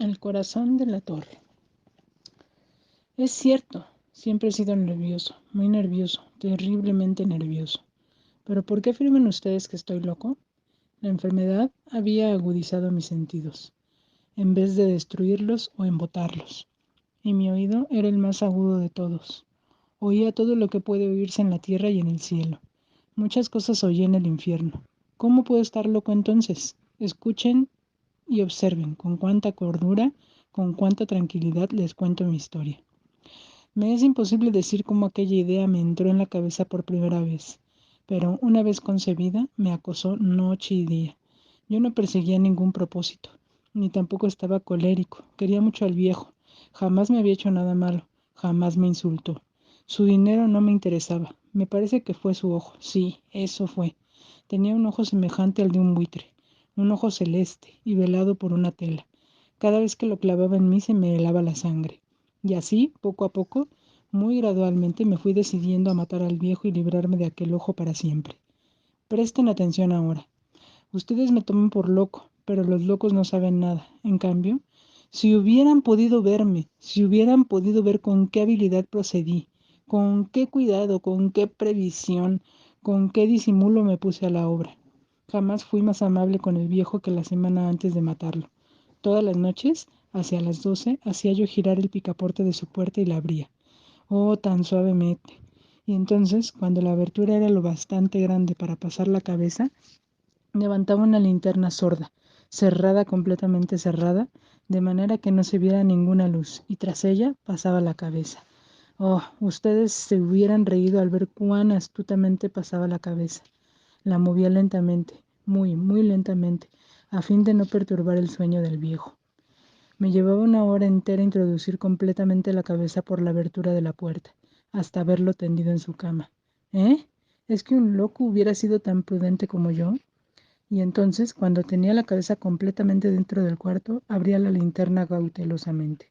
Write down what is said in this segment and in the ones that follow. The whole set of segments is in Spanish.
El corazón de la torre. Es cierto, siempre he sido nervioso, muy nervioso, terriblemente nervioso. ¿Pero por qué afirman ustedes que estoy loco? La enfermedad había agudizado mis sentidos, en vez de destruirlos o embotarlos. Y mi oído era el más agudo de todos. Oía todo lo que puede oírse en la tierra y en el cielo. Muchas cosas oí en el infierno. ¿Cómo puedo estar loco entonces? Escuchen y observen con cuánta cordura, con cuánta tranquilidad les cuento mi historia. Me es imposible decir cómo aquella idea me entró en la cabeza por primera vez, pero una vez concebida me acosó noche y día. Yo no perseguía ningún propósito, ni tampoco estaba colérico. Quería mucho al viejo. Jamás me había hecho nada malo, jamás me insultó. Su dinero no me interesaba. Me parece que fue su ojo. Sí, eso fue. Tenía un ojo semejante al de un buitre, un ojo celeste y velado por una tela. Cada vez que lo clavaba en mí se me helaba la sangre. Y así, poco a poco, muy gradualmente me fui decidiendo a matar al viejo y librarme de aquel ojo para siempre. Presten atención ahora. Ustedes me toman por loco, pero los locos no saben nada. En cambio, si hubieran podido verme, si hubieran podido ver con qué habilidad procedí, con qué cuidado, con qué previsión, con qué disimulo me puse a la obra. Jamás fui más amable con el viejo que la semana antes de matarlo. Todas las noches, hacia las 12, hacía yo girar el picaporte de su puerta y la abría. Oh, tan suavemente. Y entonces, cuando la abertura era lo bastante grande para pasar la cabeza, levantaba una linterna sorda, cerrada, completamente cerrada, de manera que no se viera ninguna luz, y tras ella pasaba la cabeza. Oh, ustedes se hubieran reído al ver cuán astutamente pasaba la cabeza. La movía lentamente, muy, muy lentamente, a fin de no perturbar el sueño del viejo. Me llevaba una hora entera introducir completamente la cabeza por la abertura de la puerta, hasta verlo tendido en su cama. ¿Eh? ¿Es que un loco hubiera sido tan prudente como yo? Y entonces, cuando tenía la cabeza completamente dentro del cuarto, abría la linterna cautelosamente.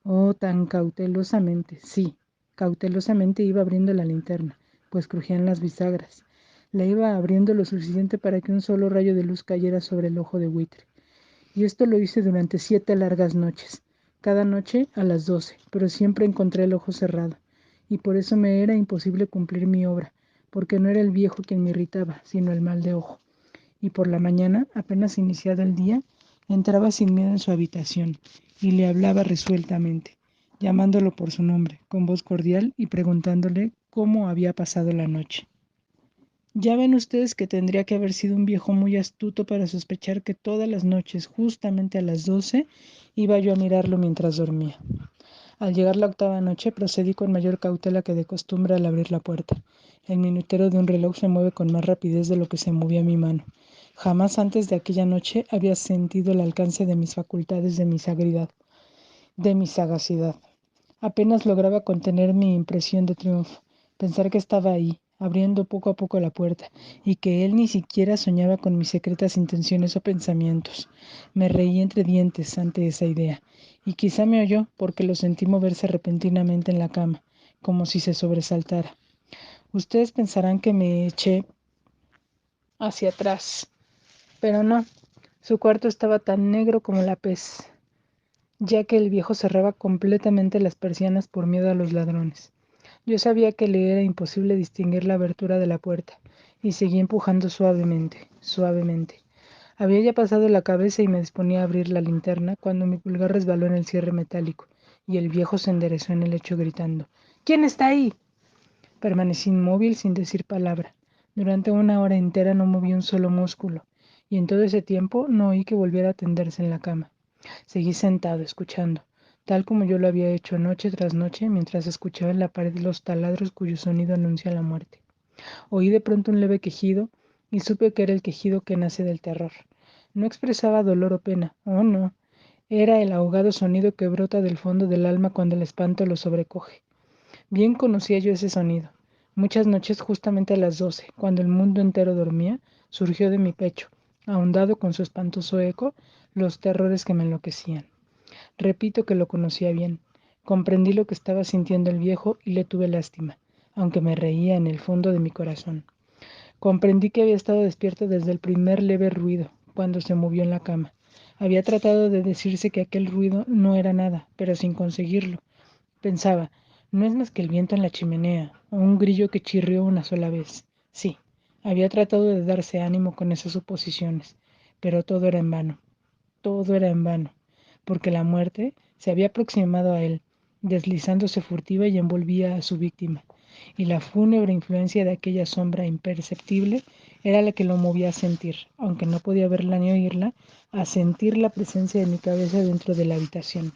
Oh, tan cautelosamente, sí, cautelosamente iba abriendo la linterna, pues crujían las bisagras. La iba abriendo lo suficiente para que un solo rayo de luz cayera sobre el ojo de buitre. Y esto lo hice durante 7 largas noches, cada noche a las 12, pero siempre encontré el ojo cerrado. Y por eso me era imposible cumplir mi obra, porque no era el viejo quien me irritaba, sino el mal de ojo. Y por la mañana, apenas iniciado el día, entraba sin miedo en su habitación y le hablaba resueltamente, llamándolo por su nombre, con voz cordial y preguntándole cómo había pasado la noche. Ya ven ustedes que tendría que haber sido un viejo muy astuto para sospechar que todas las noches, justamente a las 12, iba yo a mirarlo mientras dormía. Al llegar la octava noche, procedí con mayor cautela que de costumbre al abrir la puerta. El minutero de un reloj se mueve con más rapidez de lo que se movía mi mano. Jamás antes de aquella noche había sentido el alcance de mis facultades, de mi sagridad, de mi sagacidad. Apenas lograba contener mi impresión de triunfo, pensar que estaba ahí, abriendo poco a poco la puerta, y que él ni siquiera soñaba con mis secretas intenciones o pensamientos. Me reí entre dientes ante esa idea, y quizá me oyó porque lo sentí moverse repentinamente en la cama, como si se sobresaltara. Ustedes pensarán que me eché hacia atrás, pero no. Su cuarto estaba tan negro como la pez, ya que el viejo cerraba completamente las persianas por miedo a los ladrones. Yo sabía que le era imposible distinguir la abertura de la puerta, y seguí empujando suavemente, suavemente. Había ya pasado la cabeza y me disponía a abrir la linterna cuando mi pulgar resbaló en el cierre metálico, y el viejo se enderezó en el lecho gritando: «¿Quién está ahí?». Permanecí inmóvil sin decir palabra. Durante una hora entera no moví un solo músculo, y en todo ese tiempo no oí que volviera a tenderse en la cama. Seguí sentado, escuchando, tal como yo lo había hecho noche tras noche, mientras escuchaba en la pared los taladros cuyo sonido anuncia la muerte. Oí de pronto un leve quejido, y supe que era el quejido que nace del terror. No expresaba dolor o pena, oh no, era el ahogado sonido que brota del fondo del alma cuando el espanto lo sobrecoge. Bien conocía yo ese sonido. Muchas noches, justamente a las 12, cuando el mundo entero dormía, surgió de mi pecho, ahondado con su espantoso eco, los terrores que me enloquecían. Repito que lo conocía bien. Comprendí lo que estaba sintiendo el viejo y le tuve lástima, aunque me reía en el fondo de mi corazón. Comprendí que había estado despierto desde el primer leve ruido, cuando se movió en la cama. Había tratado de decirse que aquel ruido no era nada, pero sin conseguirlo. Pensaba, no es más que el viento en la chimenea, o un grillo que chirrió una sola vez. Sí, había tratado de darse ánimo con esas suposiciones, pero todo era en vano. Todo era en vano, porque la muerte se había aproximado a él, deslizándose furtiva y envolvía a su víctima, y la fúnebre influencia de aquella sombra imperceptible era la que lo movía a sentir, aunque no podía verla ni oírla, a sentir la presencia de mi cabeza dentro de la habitación.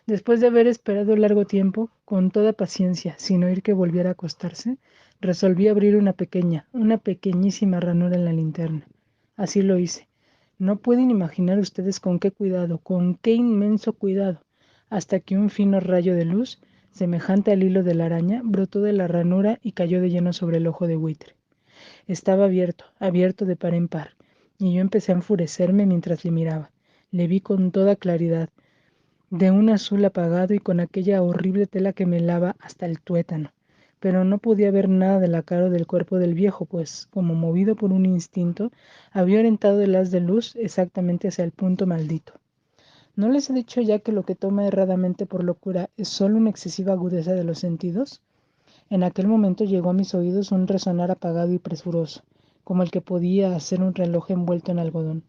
Después de haber esperado largo tiempo, con toda paciencia, sin oír que volviera a acostarse, resolví abrir una pequeñísima ranura en la linterna. Así lo hice. No pueden imaginar ustedes con qué inmenso cuidado, hasta que un fino rayo de luz, semejante al hilo de la araña, brotó de la ranura y cayó de lleno sobre el ojo de buitre. Estaba abierto de par en par, y yo empecé a enfurecerme mientras le miraba. Le vi con toda claridad, de un azul apagado y con aquella horrible tela que me lava hasta el tuétano. Pero no podía ver nada de la cara o del cuerpo del viejo, pues, como movido por un instinto, había orientado el haz de luz exactamente hacia el punto maldito. ¿No les he dicho ya que lo que toma erradamente por locura es solo una excesiva agudeza de los sentidos? En aquel momento llegó a mis oídos un resonar apagado y presuroso, como el que podía hacer un reloj envuelto en algodón.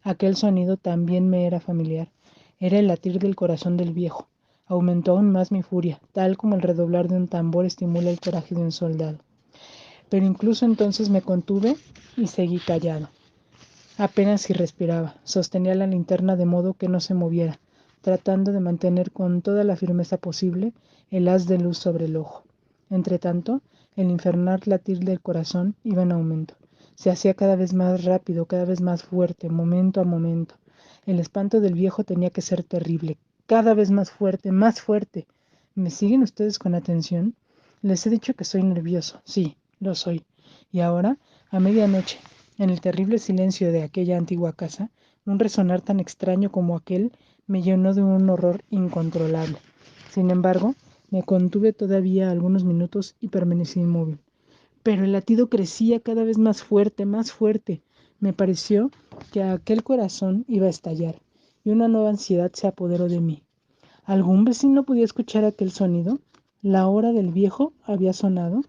Aquel sonido también me era familiar. Era el latir del corazón del viejo. Aumentó aún más mi furia, tal como el redoblar de un tambor estimula el coraje de un soldado. Pero incluso entonces me contuve y seguí callado. Apenas si respiraba, sostenía la linterna de modo que no se moviera, tratando de mantener con toda la firmeza posible el haz de luz sobre el ojo. Entretanto, el infernal latir del corazón iba en aumento. Se hacía cada vez más rápido, cada vez más fuerte, momento a momento. El espanto del viejo tenía que ser terrible, cada vez más fuerte, más fuerte. ¿Me siguen ustedes con atención? Les he dicho que soy nervioso. Sí, lo soy. Y ahora, a medianoche, en el terrible silencio de aquella antigua casa, un resonar tan extraño como aquel me llenó de un horror incontrolable. Sin embargo, me contuve todavía algunos minutos y permanecí inmóvil. Pero el latido crecía cada vez más fuerte, más fuerte. Me pareció que aquel corazón iba a estallar, y una nueva ansiedad se apoderó de mí. ¿Algún vecino podía escuchar aquel sonido? ¿La hora del viejo había sonado?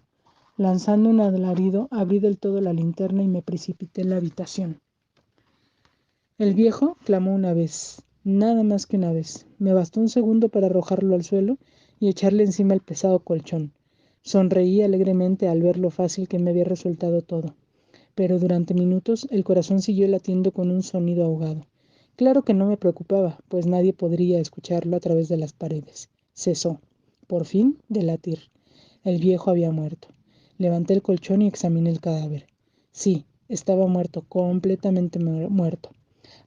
Lanzando un alarido, abrí del todo la linterna y me precipité en la habitación. El viejo clamó una vez, nada más que una vez. Me bastó un segundo para arrojarlo al suelo y echarle encima el pesado colchón. Sonreí alegremente al ver lo fácil que me había resultado todo, pero durante minutos el corazón siguió latiendo con un sonido ahogado. Claro que no me preocupaba, pues nadie podría escucharlo a través de las paredes. Cesó, por fin, de latir. El viejo había muerto. Levanté el colchón y examiné el cadáver. Sí, estaba muerto, completamente muerto.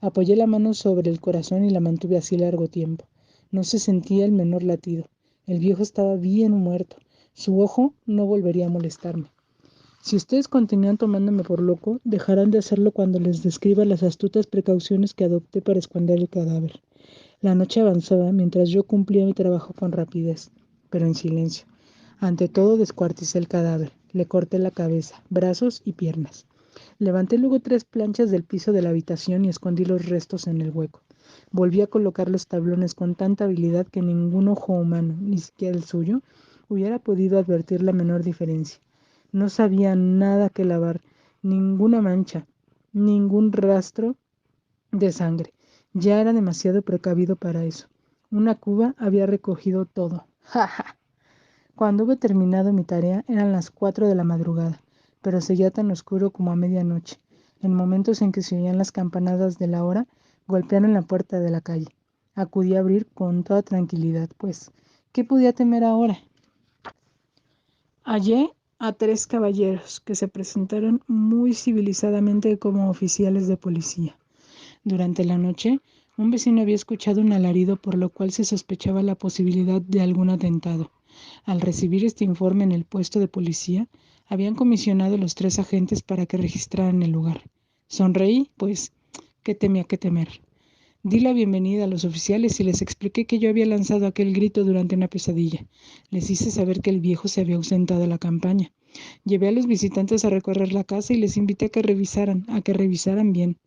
Apoyé la mano sobre el corazón y la mantuve así largo tiempo. No se sentía el menor latido. El viejo estaba bien muerto. Su ojo no volvería a molestarme. Si ustedes continúan tomándome por loco, dejarán de hacerlo cuando les describa las astutas precauciones que adopté para esconder el cadáver. La noche avanzaba mientras yo cumplía mi trabajo con rapidez, pero en silencio. Ante todo descuarticé el cadáver, le corté la cabeza, brazos y piernas. Levanté luego 3 planchas del piso de la habitación y escondí los restos en el hueco. Volví a colocar los tablones con tanta habilidad que ningún ojo humano, ni siquiera el suyo, hubiera podido advertir la menor diferencia. No sabía nada que lavar, ninguna mancha, ningún rastro de sangre. Ya era demasiado precavido para eso. Una cuba había recogido todo. ¡Ja, ja! Cuando hube terminado mi tarea eran las 4 de la madrugada, pero seguía tan oscuro como a medianoche. En momentos en que se oían las campanadas de la hora, golpearon la puerta de la calle. Acudí a abrir con toda tranquilidad, pues, ¿qué podía temer ahora? Hallé a 3 caballeros que se presentaron muy civilizadamente como oficiales de policía. Durante la noche, un vecino había escuchado un alarido por lo cual se sospechaba la posibilidad de algún atentado. Al recibir este informe en el puesto de policía, habían comisionado los 3 agentes para que registraran el lugar. Sonreí, pues, ¿qué temía que temer? Di la bienvenida a los oficiales y les expliqué que yo había lanzado aquel grito durante una pesadilla. Les hice saber que el viejo se había ausentado de la campaña. Llevé a los visitantes a recorrer la casa y les invité a que revisaran bien.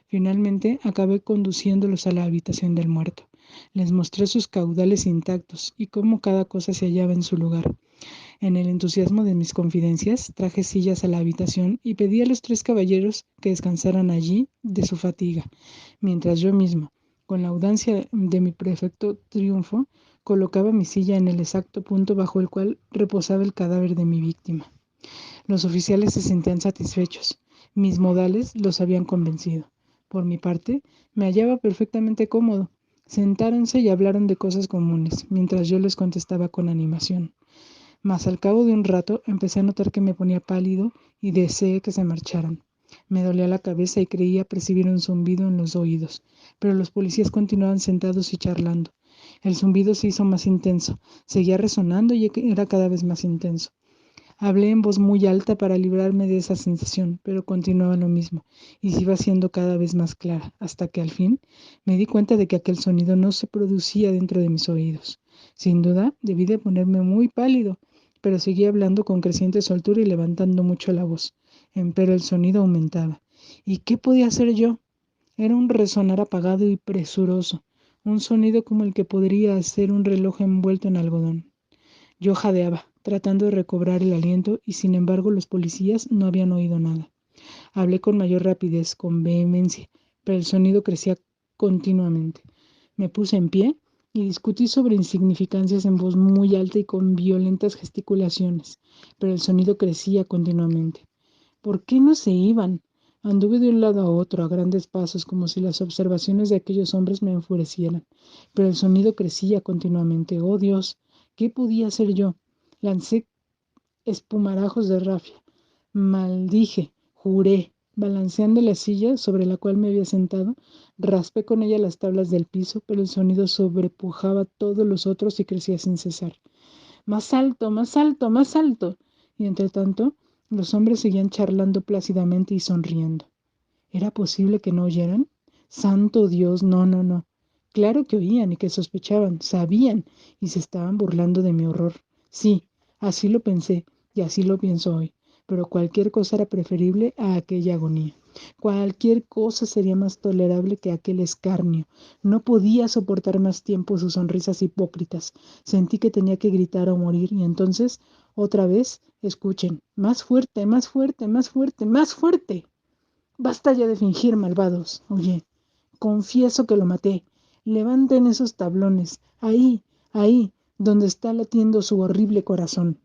Finalmente, acabé conduciéndolos a la habitación del muerto. Les mostré sus caudales intactos y cómo cada cosa se hallaba en su lugar. En el entusiasmo de mis confidencias, traje sillas a la habitación y pedí a los 3 caballeros que descansaran allí de su fatiga, mientras yo mismo, con la audacia de mi perfecto triunfo, colocaba mi silla en el exacto punto bajo el cual reposaba el cadáver de mi víctima. Los oficiales se sentían satisfechos. Mis modales los habían convencido. Por mi parte, me hallaba perfectamente cómodo. Sentáronse y hablaron de cosas comunes, mientras yo les contestaba con animación. Mas al cabo de un rato empecé a notar que me ponía pálido y deseé que se marcharan. Me dolía la cabeza y creía percibir un zumbido en los oídos, pero los policías continuaban sentados y charlando. El zumbido se hizo más intenso, seguía resonando y era cada vez más intenso. Hablé en voz muy alta para librarme de esa sensación, pero continuaba lo mismo, y se iba haciendo cada vez más clara, hasta que al fin me di cuenta de que aquel sonido no se producía dentro de mis oídos. Sin duda, debí de ponerme muy pálido, pero seguí hablando con creciente soltura y levantando mucho la voz. Empero el sonido aumentaba. ¿Y qué podía hacer yo? Era un resonar apagado y presuroso, un sonido como el que podría hacer un reloj envuelto en algodón. Yo jadeaba, tratando de recobrar el aliento, y sin embargo los policías no habían oído nada. Hablé con mayor rapidez, con vehemencia, pero el sonido crecía continuamente. Me puse en pie y discutí sobre insignificancias en voz muy alta y con violentas gesticulaciones, pero el sonido crecía continuamente. ¿Por qué no se iban? Anduve de un lado a otro a grandes pasos, como si las observaciones de aquellos hombres me enfurecieran, pero el sonido crecía continuamente. ¡Oh, Dios! ¿Qué podía hacer yo? Lancé espumarajos de rabia. Maldije, juré, balanceando la silla sobre la cual me había sentado, raspé con ella las tablas del piso, pero el sonido sobrepujaba todos los otros y crecía sin cesar. Más alto, más alto, más alto. Y entre tanto, los hombres seguían charlando plácidamente y sonriendo. ¿Era posible que no oyeran? Santo Dios, no, no, no. Claro que oían y que sospechaban, sabían y se estaban burlando de mi horror. Sí, así lo pensé y así lo pienso hoy, pero cualquier cosa era preferible a aquella agonía. Cualquier cosa sería más tolerable que aquel escarnio. No podía soportar más tiempo sus sonrisas hipócritas. Sentí que tenía que gritar o morir y entonces, otra vez, escuchen, más fuerte, más fuerte, más fuerte, más fuerte. Basta ya de fingir, malvados. Oye, confieso que lo maté. Levanten esos tablones. Ahí, ahí, donde está latiendo su horrible corazón.